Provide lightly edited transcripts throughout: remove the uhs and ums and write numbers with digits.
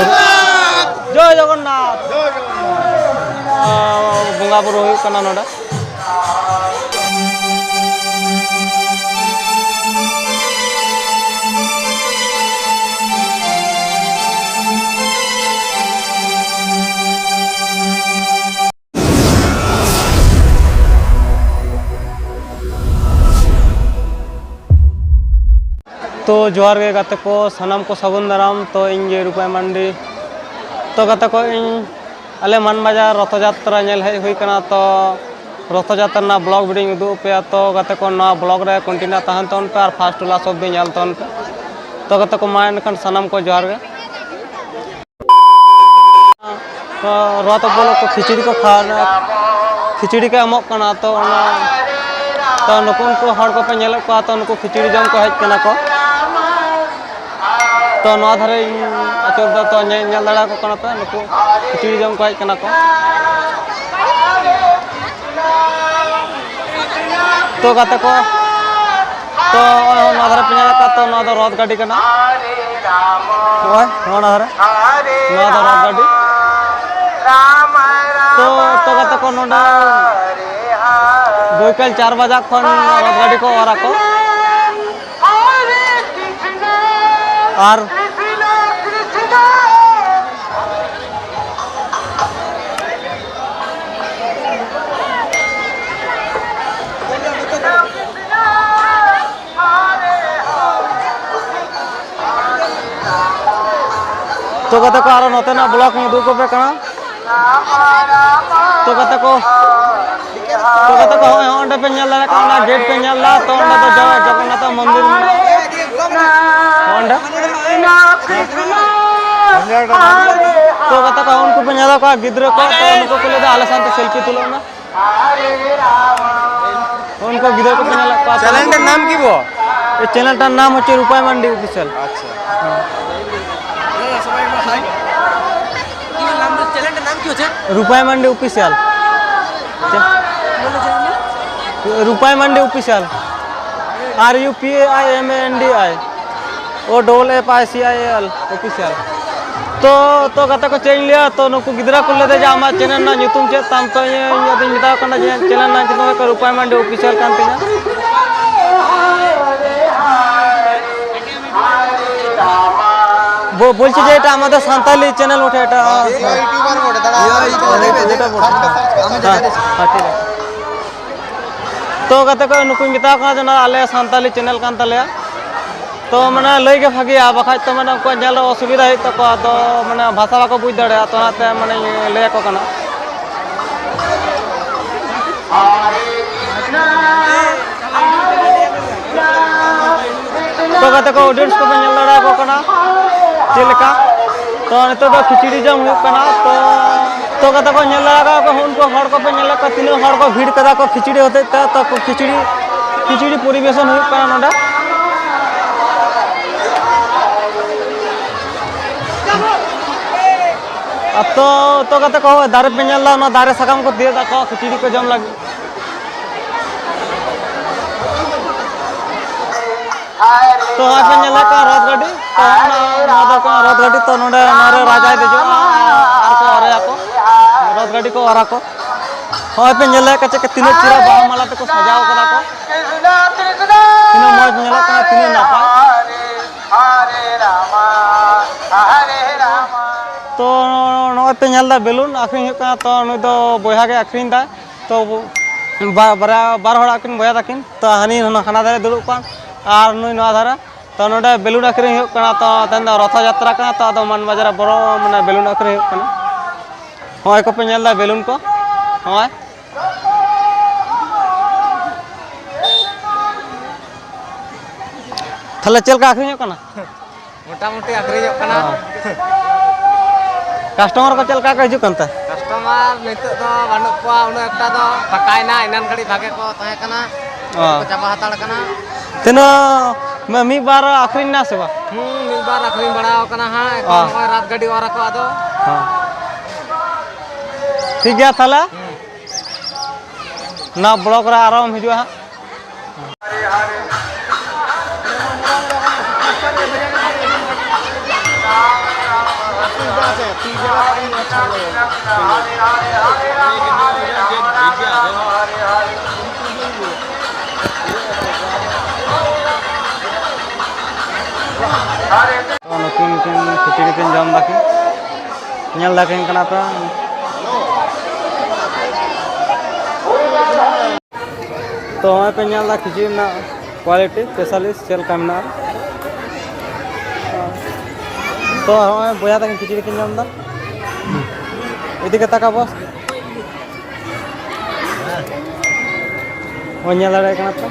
जय जगन्नाथ बंगा बुरु हुई कना नोडा तो जोहार गे गाते को सनाम को सागुन दाराम तो इन रूपाय मांडी तो गाते को इन अले मन बाजार रथ यात्रा नेल हेज हुई कना तो रथ यात्रा ना ब्लॉग वीडियो उदुग पे तो गाते को ना ब्लॉग रे कंटिन्यू तहन तन पे और फास्ट ला सब दिन नेल तन पे तो गाते को मा एनखान सनाम को जोहार गे तो रथ बोलो को खिचड़ी को खाना खिचड़ी के एमक कना तो नुकुन को हड़ को पे नेल को तो नुकु खिचड़ी जम को हेज कना को तो नवा धारे आचर तो नेल दाड़ा को कना पे नुकु खिचड़ी जम को हेज कना को तो गाते को तो नवा धारे पे नेल का तो नवा दो रथ गाड़ी कना ओए नवा धारे नवा दो रथ गाड़ी तो गाते को नोडा बोईकल 4 बजा खन रथ गाड़ी को ओरा को और तो कहते को नोते ना ब्लॉक में दू को पे कना तो कहते को ओंडे पे नेल ला का गेट पे नेल ला तो ओंडे तो जगन्नाथ मंदिर ओंडे तो कहते को उनको पे नेल का गिद्र को तो उनको को ले आले साथ सेल्फी तुलो ना उनको गिद्र को पे नेल का चैनल का नाम की वो ये चैनल का नाम होचे रूपाय मंडी ऑफिशियल अच्छा रूपाय मंडी ऑफिशियल रूपाय मंडी ऑफिशियल RUPAIMANDI OFFICIAL ऑफिशियल तो गाते को चेंज लिया तो नुकु गिद्रा को लेते जा आमा चैनल ना ᱧᱩᱛᱩᱢ ᱪᱮᱫ ᱛᱟᱢ तो ᱤᱧ ᱢᱮᱛᱟᱣ ᱠᱟᱱᱟ ᱡᱮ चैनल ना ᱧᱩᱛᱩᱢ ᱠᱚ रूपाय मंडी ऑफिशियल कान तिना वो बोलছি যে এটা আমাদের সান্তালি চ্যানেল ওঠে এটা यूट्यूबर বটে দাঁড়া এটা বড় আমি দেখা দিছি ঠিক আছে तो गाते को नुकु मेता का जना आले सान्ताली चैनल कान तले तो माने लई के भागिया बखाय तो माने को नेल असुविधा है तो माने भाषा बाको बुझ दड़े तो नाते माने लय को कना तो गाते को ऑडियंस को नेल दड़ा को कना चेलका तो नितो तो खिचड़ी जम हुई कना तो गाते को नेल लगा को उनको हड़ को पे नेल का तीनों हड़ को भीड़ कदा को खिचड़ी होते तो खिचड़ी परिवेशन हुई कना नोडा तो गाते को दारे पे नेल ना दारे सकाम को दिए दा को खिचड़ी को जम लगी तो पे नेल का रथ गाड़ी तो रथ गाड़ी तो नोडे मारे राजा दे जो आर को अरे को रथ गाड़ी को अरा को होय पे नेल का के तीनों चिरा बाह माला पे को सजाव करा को तीनों मौज नेल का तीनों नापा तो नोय पे नेल दा बेलून आखरिन का तो नुई दो बोया के आखरिन दा तो बार हड़ आखिन बोया दाकिन तो हानी हाना दारे दुड़ुब कान और नुई नवा धारा तो नोडे बेलून आखरिन कना तो तन रथ यात्रा कना तो आदो मन बाजार बड़ो माने बेलून आखरिन कना होय को पे नेल दा बेलून को होय थाले चल का आखरिन कना मोटा मोटी आखरिन कना कस्टमर को चल का हिजु कनता कस्टमर नित तो बानु को उन एकटा तो फकायना इनान घड़ी भागे को तहे कना को चाबा हताड़ कना तेनो मैं मी बार आखरिन ना सेवा मी बार आखरिन बड़ाओ कना हां एको रात गाड़ी वाला को आदो हां ठीक गया थाला ना ब्लॉक रे आराम हिजु हां तो नुकिन खिचड़ी किन जम दाकिन nyal dakin kenapa तो वहाँ पे nyal दा खिचड़ी ना क्वालिटी स्पेशलिस्ट चल कामना तो हमें बोया दाकिन खिचड़ी किन जम दा इदी कता का बॉस वो nyal दाड़े kenapa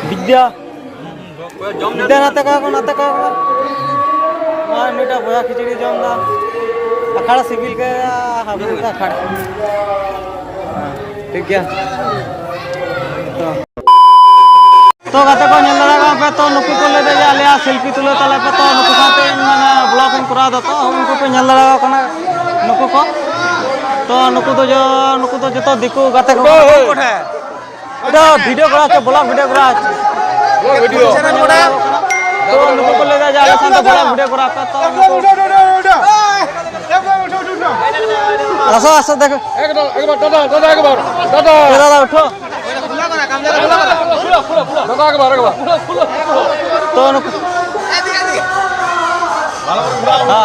विद्या विद्या नाते का और नीटा बोया खिचड़ी जम दा अखाड़ा सिविल के हाबुल का अखाड़ा ठीक है तो गाते को नेल लगा पे तो नुकु को ले दे आले सेल्फी तुले तले पे तो नुकु साथे माने ब्लॉग इन करा दो तो उनको पे नेल लगा कना नुकु को तो नुकु तो जतो दिकु गाते को है इधर वीडियो करा के ब्लॉग वीडियो करा वीडियो तो नुकु को ले दे आले साथे ब्लॉग वीडियो करा पे तो आसो देखो एक बार दादा उठो तो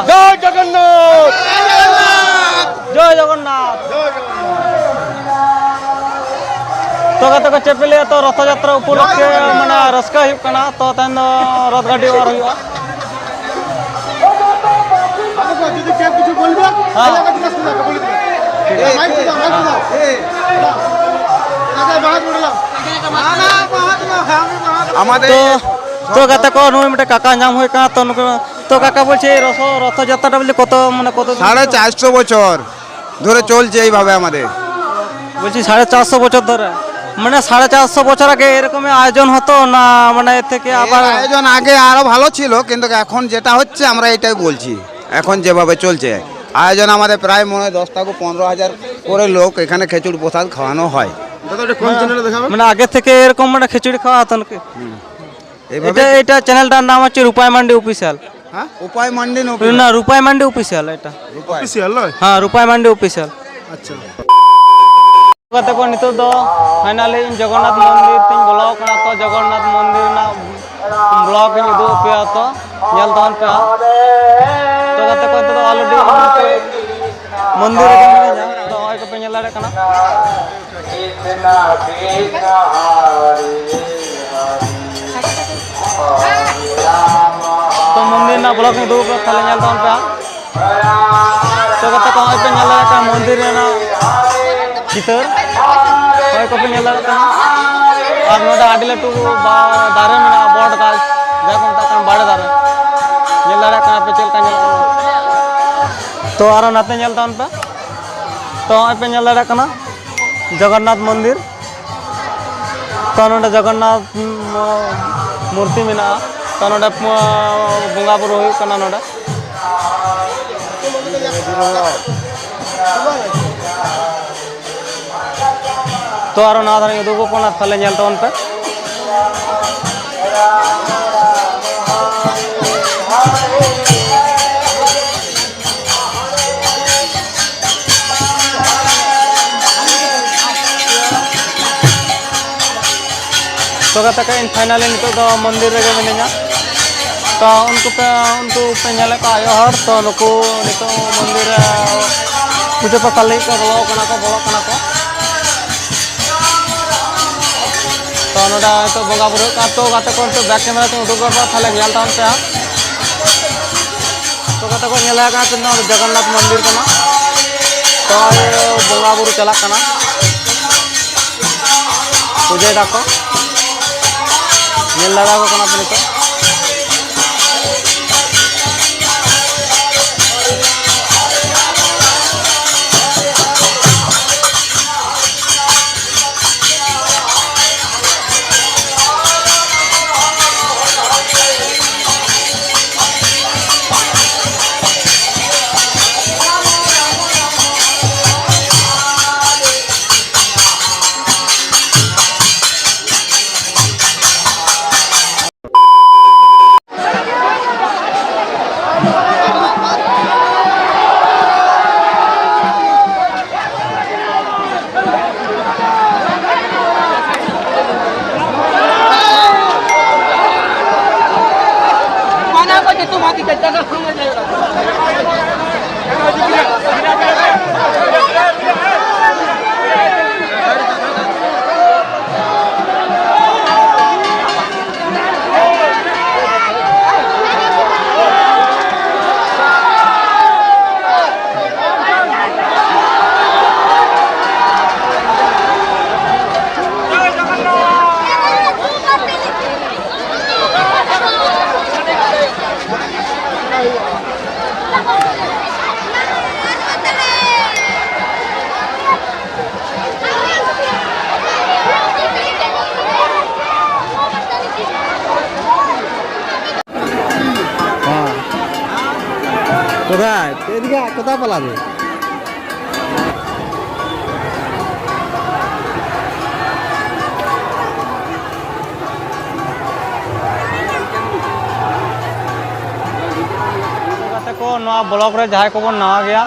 जय जगन्नाथ जय जगन्नाथ तो कते को चेपले तो रथ यात्रा उपलक्षे माने रस्का हुई कना तो तन रथ गाड़ी और हुई যদি কেউ কিছু বলবে তাহলে আমাকে জিজ্ঞাসা করতে বলে দিবেন মাইক দাও আমাদের তো গাতে কো নুই মতে কাকা নাম হই কা তো কাকা বলছে রথ যাত্রাটা বলে কত মানে কত 450 বছর ধরে চলছে এইভাবে আমাদের বলছি 450 বছর ধরে মানে 450 বছর আগে এরকম আয়োজন হতো না মানে এর থেকে আবার আয়োজন আগে আরো ভালো ছিল কিন্তু এখন যেটা হচ্ছে আমরা এটাই বলছি এখন যেভাবে চলছে আয়োজন আমাদের প্রায় মনে হয় 10 থেকে 15,000 করে লোক এখানে খিচুড়ি প্রসাদ খাওয়ানো হয় মানে আগে থেকে এরকম মানে খিচুড়ি খাওয়া হতো নাকি এটা চ্যানেলটার নাম হচ্ছে রূপাই মান্ডি অফিসিয়াল হ্যাঁ উপায় মান্ডি না রূপাই মান্ডি অফিসিয়াল এটা অফিসিয়াল হ্যাঁ রূপাই মান্ডি অফিসিয়াল আচ্ছা कते को नितो दो फाइनली जगन्नाथ मंदिर तीन ब्लॉक ना तो जगन्नाथ मंदिर ना ब्लॉक इन दो पे तो नेल दान पे तो कते को तो ऑलरेडी मंदिर के में जा तो ओय को पे नेल लाड़े कना तो मंदिर ना ब्लॉक इन दो पे थाले नेल दान पे तो कते को ओय पे नेल लाड़े का मंदिर ना चितर ओय को पे नेल का और नोडा आडी लटू दारे मेना बोर्ड का जाको ता बाड़े दारे नेल लाड़ा का पे चल का नेल तो आरो नाते नेल तान पे तो ओय पे नेल लाड़ा कना जगन्नाथ मंदिर तो नोडा जगन्नाथ मूर्ति मेना तो नोडा बंगा बुरु हुई कना नोडा तो आरो ना धारे दुगो कोना थाले नेल तोन पे तो कते इन फाइनली नितो दो मंदिर रे मिनेना तो उनको पे नेल का आयो हर तो नुको नितो मंदिर पूजा पाठ ले को बोलो कना को तो नोडा तो बंगा बुरु का तो गाते को तो बैक कैमरा तो उडुक कर थाले नेल तान पे तो गाते को नेल का तो जगन्नाथ मंदिर कना तो बंगा बुरु चला कना पूजा दाको नेल लगा को कना पे तो কোথায় এদিকে কোথায় পালাবে? ब्लॉग रे जहाँ को नवा गया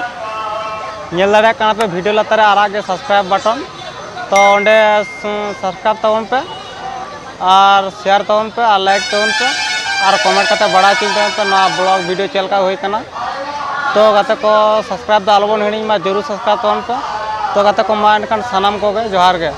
नेल दाड़े कना पे वीडियो लतारे आरागे सब्सक्राइब बटन तो ओंडे सब्सक्राइब तबन पे और शेयर तबन पे और लाइक तबन पे और कमेंट करते बड़ा चिंता पे नवा ब्लॉग वीडियो चलका हुई कना तो गाते को सब्सक्राइब द आलोबन हिणी मा जरूर सब्सक्राइब तबन पे तो गाते को मा एनखान सानाम को गे जोहार गे।